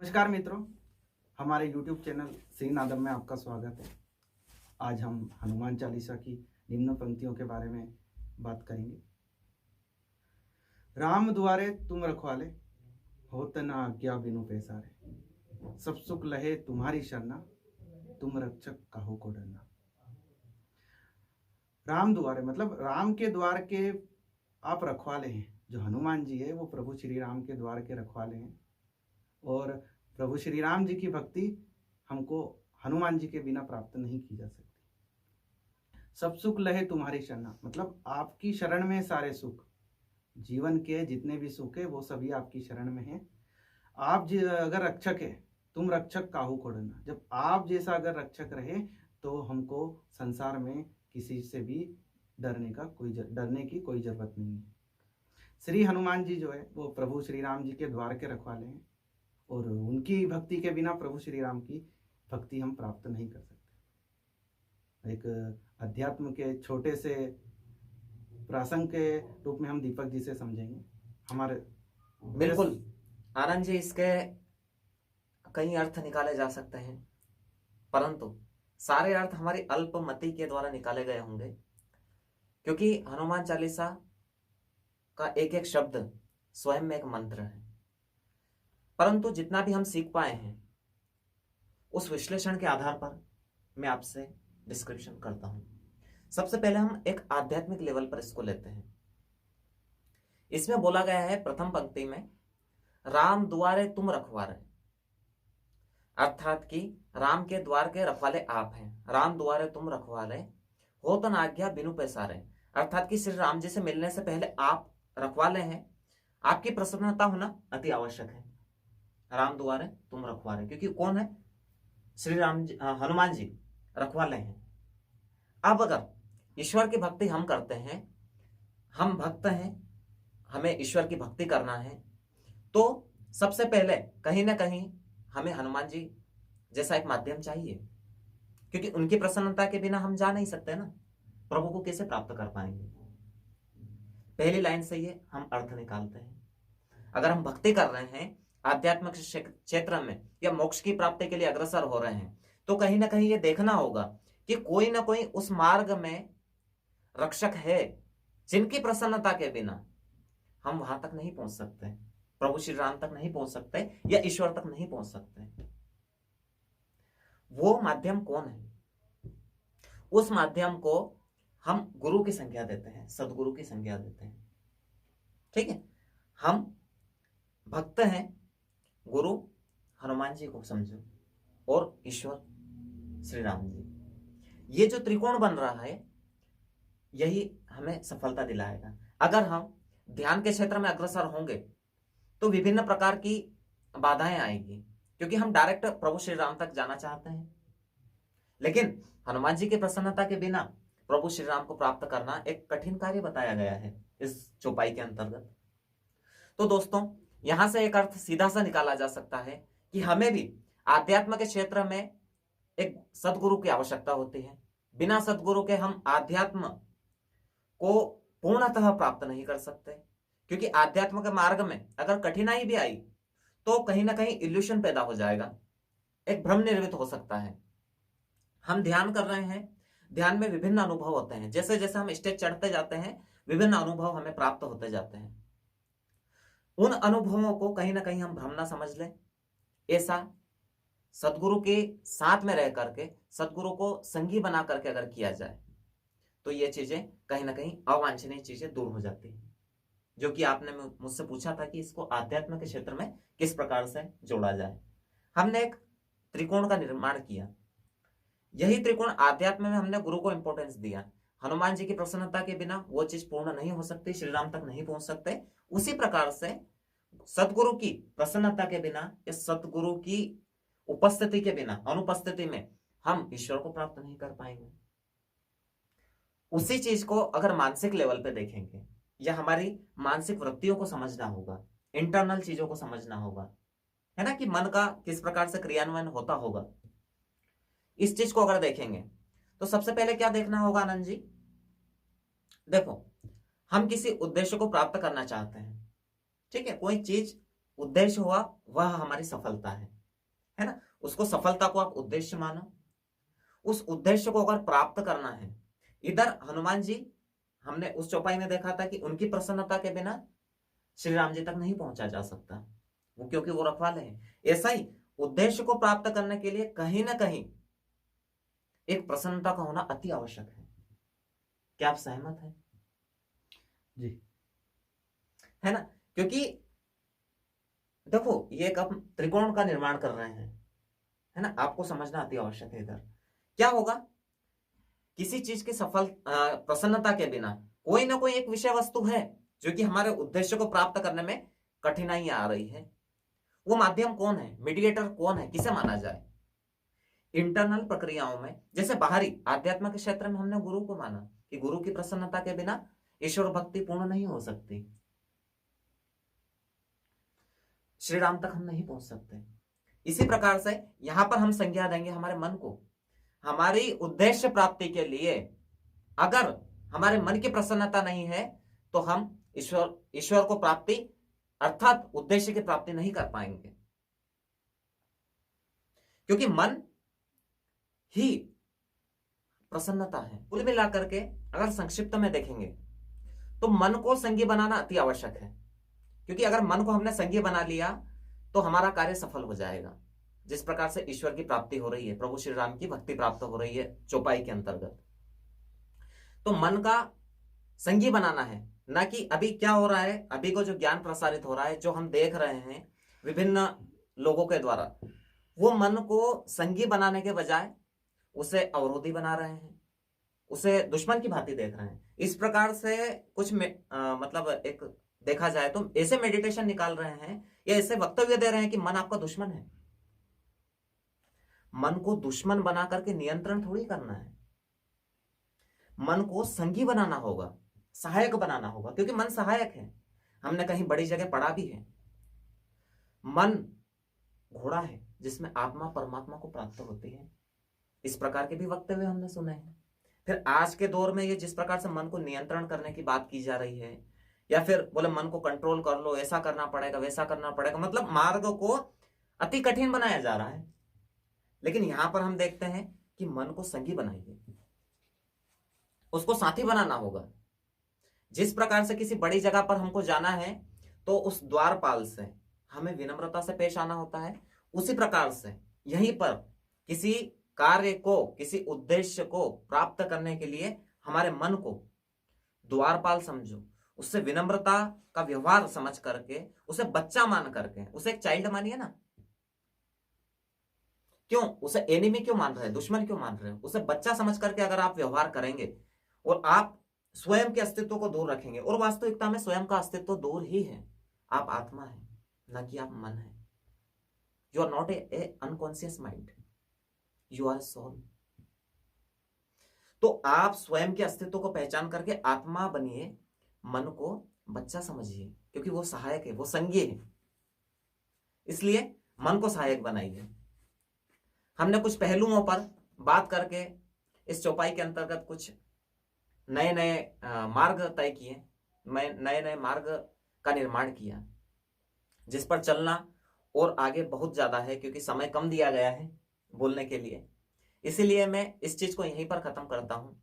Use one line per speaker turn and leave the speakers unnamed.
नमस्कार मित्रों, हमारे YouTube चैनल श्री नादम में आपका स्वागत है। आज हम हनुमान चालीसा की निम्न पंक्तियों के बारे में बात करेंगे। राम द्वारे तुम रखवाले, होत न आज्ञा बिनु पैसारे। सब सुख लहे तुम्हारी शरणा, तुम रक्षक काहू को डरना। राम द्वारे मतलब राम के द्वार के आप रखवाले हैं। जो हनुमान जी है वो प्रभु श्री राम के द्वार के रखवाले हैं और प्रभु श्री राम जी की भक्ति हमको हनुमान जी के बिना प्राप्त नहीं की जा सकती। सब सुख लहे तुम्हारी शरणा मतलब आपकी शरण में सारे सुख, जीवन के जितने भी सुख है वो सभी आपकी शरण में है। आप अगर रक्षक है, तुम रक्षक काहू को डरना। जब आप जैसा अगर रक्षक रहे तो हमको संसार में किसी से भी डरने की कोई जरूरत नहीं है। श्री हनुमान जी जो है वो प्रभु श्री राम जी के द्वार के रखवाले हैं और उनकी भक्ति के बिना प्रभु श्री राम की भक्ति हम प्राप्त नहीं कर सकते। एक अध्यात्म के छोटे से प्रासंग के रूप में हम दीपक जी से समझेंगे। हमारे
बिल्कुल आनंद जी, इसके कई अर्थ निकाले जा सकते हैं, परंतु सारे अर्थ हमारी अल्पमति के द्वारा निकाले गए होंगे, क्योंकि हनुमान चालीसा का एक एक शब्द स्वयं में एक मंत्र है। परंतु जितना भी हम सीख पाए हैं उस विश्लेषण के आधार पर मैं आपसे डिस्क्रिप्शन करता हूं। सबसे पहले हम एक आध्यात्मिक लेवल पर इसको लेते हैं। इसमें बोला गया है प्रथम पंक्ति में, राम द्वारे तुम रखवारे, अर्थात कि राम के द्वार के रखवाले आप हैं। राम द्वारे तुम रखवाले, हो तो आज्ञा बिनु पैसारे, अर्थात कि श्री राम जी से मिलने से पहले आप रखवाले हैं। आपकी प्रसन्नता होना अति आवश्यक है। राम द्वारे तुम रखवाले, क्योंकि कौन है? श्री राम जी, हनुमान जी रखवाले हैं। अब अगर ईश्वर की भक्ति हम करते हैं, हम भक्त हैं, हमें ईश्वर की भक्ति करना है, तो सबसे पहले कहीं ना कहीं हमें हनुमान जी जैसा एक माध्यम चाहिए, क्योंकि उनकी प्रसन्नता के बिना हम जा नहीं सकते ना। प्रभु को कैसे प्राप्त कर पाएंगे? पहली लाइन से ये हम अर्थ निकालते हैं। अगर हम भक्ति कर रहे हैं, आध्यात्मिक क्षेत्र में या मोक्ष की प्राप्ति के लिए अग्रसर हो रहे हैं, तो कहीं ना कहीं ये देखना होगा कि कोई ना कोई उस मार्ग में रक्षक है जिनकी प्रसन्नता के बिना हम वहां तक नहीं पहुंच सकते, प्रभु श्री राम तक नहीं पहुंच सकते या ईश्वर तक नहीं पहुंच सकते। वो माध्यम कौन है? उस माध्यम को हम गुरु की संज्ञा देते हैं, सदगुरु की संज्ञा देते हैं। ठीक है, हम भक्त हैं, गुरु हनुमान जी को समझो और ईश्वर श्री राम जी। ये जो त्रिकोण बन रहा है यही हमें सफलता दिलाएगा। अगर हम ध्यान के क्षेत्र में अग्रसर होंगे तो विभिन्न प्रकार की बाधाएं आएगी, क्योंकि हम डायरेक्ट प्रभु श्री राम तक जाना चाहते हैं, लेकिन हनुमान जी की प्रसन्नता के बिना प्रभु श्री राम को प्राप्त करना एक कठिन कार्य बताया गया है इस चौपाई के अंतर्गत। तो दोस्तों, यहां से एक अर्थ सीधा सा निकाला जा सकता है कि हमें भी आध्यात्म के क्षेत्र में एक सदगुरु की आवश्यकता होती है। बिना सदगुरु के हम आध्यात्म को पूर्णतः प्राप्त नहीं कर सकते, क्योंकि आध्यात्म के मार्ग में अगर कठिनाई भी आई तो कहीं ना कहीं इल्यूशन पैदा हो जाएगा, एक भ्रम निर्मित हो सकता है। हम ध्यान कर रहे हैं, ध्यान में विभिन्न अनुभव होते हैं, जैसे जैसे हम स्टेज चढ़ते जाते हैं विभिन्न अनुभव हमें प्राप्त होते जाते हैं। उन अनुभवों को कहीं ना कहीं हम भ्रम ना समझ लें। ऐसा सदगुरु के साथ में रह करके, सदगुरु को संगी बना करके अगर किया जाए तो ये चीजें कहीं ना कहीं अवांछनीय चीजें दूर हो जाती हैं, जो कि आपने मुझसे पूछा था कि इसको आध्यात्म के क्षेत्र में किस प्रकार से जोड़ा जाए। हमने एक त्रिकोण का निर्माण किया। यही त्रिकोण आध्यात्म में हमने गुरु को इंपॉर्टेंस दिया। हनुमान जी की प्रसन्नता के बिना वो चीज पूर्ण नहीं हो सकती, श्री राम तक नहीं पहुंच सकते। उसी प्रकार से सदगुरु की प्रसन्नता के बिना या सदगुरु की उपस्थिति के बिना, अनुपस्थिति में हम ईश्वर को प्राप्त नहीं कर पाएंगे। उसी चीज को अगर मानसिक लेवल पे देखेंगे, या हमारी मानसिक वृत्तियों को समझना होगा, इंटरनल चीजों को समझना होगा, है ना, कि मन का किस प्रकार से क्रियान्वयन होता होगा। इस चीज को अगर देखेंगे तो सबसे पहले क्या देखना होगा आनंद जी? देखो, हम किसी उद्देश्य को प्राप्त करना चाहते हैं, ठीक है, कोई चीज उद्देश्य हुआ वह हमारी सफलता है ना। उसको सफलता को आप उद्देश्य मानो। उस उद्देश्य को अगर प्राप्त करना है, इधर हनुमान जी, हमने उस चौपाई में देखा था कि उनकी प्रसन्नता के बिना श्री राम जी तक नहीं पहुंचा जा सकता, वो क्योंकि वो रखवाले हैं। ऐसा ही उद्देश्य को प्राप्त करने के लिए कहीं ना कहीं एक प्रसन्नता का होना अति आवश्यक है। क्या आप सहमत हैं?
जी।
है ना, क्योंकि देखो ये एक आप त्रिकोण का निर्माण कर रहे हैं, है ना, आपको समझना अति आवश्यक है। इधर क्या होगा, किसी चीज की सफल प्रसन्नता के बिना कोई ना कोई एक विषय वस्तु है जो कि हमारे उद्देश्य को प्राप्त करने में कठिनाई आ रही है। वो माध्यम कौन है, मीडिएटर कौन है, किसे माना जाए? इंटरनल प्रक्रियाओं में, जैसे बाहरी आध्यात्म के क्षेत्र में हमने गुरु को माना कि गुरु की प्रसन्नता के बिना ईश्वर भक्ति पूर्ण नहीं हो सकती, श्री राम तक हम नहीं पहुंच सकते। इसी प्रकार से यहां पर हम संज्ञा देंगे हमारे मन को। हमारी उद्देश्य प्राप्ति के लिए अगर हमारे मन की प्रसन्नता नहीं है तो हम ईश्वर को प्राप्ति अर्थात उद्देश्य की प्राप्ति नहीं कर पाएंगे, क्योंकि मन ही प्रसन्नता है। कुल मिलाकर के अगर संक्षिप्त में देखेंगे तो मन को संगी बनाना अति आवश्यक है, क्योंकि अगर मन को हमने संगी बना लिया तो हमारा कार्य सफल हो जाएगा। जिस प्रकार से ईश्वर की प्राप्ति हो रही है, प्रभु श्री राम की भक्ति प्राप्त हो रही है चौपाई के अंतर्गत, तो मन का संगी बनाना है। ना कि अभी क्या हो रहा है, अभी को जो ज्ञान प्रसारित हो रहा है, जो हम देख रहे हैं विभिन्न लोगों के द्वारा, वो मन को संगी बनाने के बजाय उसे अवरोधी बना रहे हैं, उसे दुश्मन की भांति देख रहे हैं। इस प्रकार से कुछ मतलब एक देखा जाए तो ऐसे मेडिटेशन निकाल रहे हैं या ऐसे वक्तव्य दे रहे हैं कि मन आपका दुश्मन है। मन को दुश्मन बना करके नियंत्रण थोड़ी करना है, मन को संगी बनाना होगा, सहायक बनाना होगा, क्योंकि मन सहायक है। हमने कहीं बड़ी जगह पढ़ा भी है, मन घोड़ा है जिसमें आत्मा परमात्मा को प्राप्त होती है। इस प्रकार के भी वक्तव्य हमने सुने हैं। फिर आज के दौर में ये जिस प्रकार से मन को नियंत्रण करने की बात की जा रही है, या फिर बोले मन को कंट्रोल कर लो, ऐसा करना पड़ेगा वैसा करना पड़ेगा, मतलब मार्ग को अति कठिन बनाया जा रहा है। लेकिन यहां पर हम देखते हैं कि मन को संगी बनाइए, उसको साथी बनाना होगा। जिस प्रकार से किसी बड़ी जगह पर हमको जाना है तो उस द्वारपाल से हमें विनम्रता से पेश आना होता है, उसी प्रकार से यहीं पर किसी कार्य को, किसी उद्देश्य को प्राप्त करने के लिए हमारे मन को द्वारपाल समझो, उससे विनम्रता का व्यवहार समझ करके, उसे बच्चा मान करके, उसे एक चाइल्ड मानिए ना। क्यों उसे एनिमी क्यों मान रहे हैं, दुश्मन क्यों मान रहे हैं? उसे बच्चा समझ करके अगर आप व्यवहार करेंगे और आप स्वयं के अस्तित्व को दूर रखेंगे, और वास्तविकता में स्वयं का अस्तित्व दूर ही है। आप आत्मा है, ना कि आप मन है। You are not a unconscious mind, you are soul. तो आप स्वयं के अस्तित्व को पहचान करके आत्मा बनिए, मन को बच्चा समझिए, क्योंकि वो सहायक है, वो संगी है। इसलिए मन को सहायक बनाइए। हमने कुछ पहलुओं पर बात करके इस चौपाई के अंतर्गत कुछ नए नए मार्ग तय किए, नए नए मार्ग का निर्माण किया, जिस पर चलना और आगे बहुत ज्यादा है, क्योंकि समय कम दिया गया है बोलने के लिए। इसीलिए मैं इस चीज को यहीं पर खत्म करता हूं।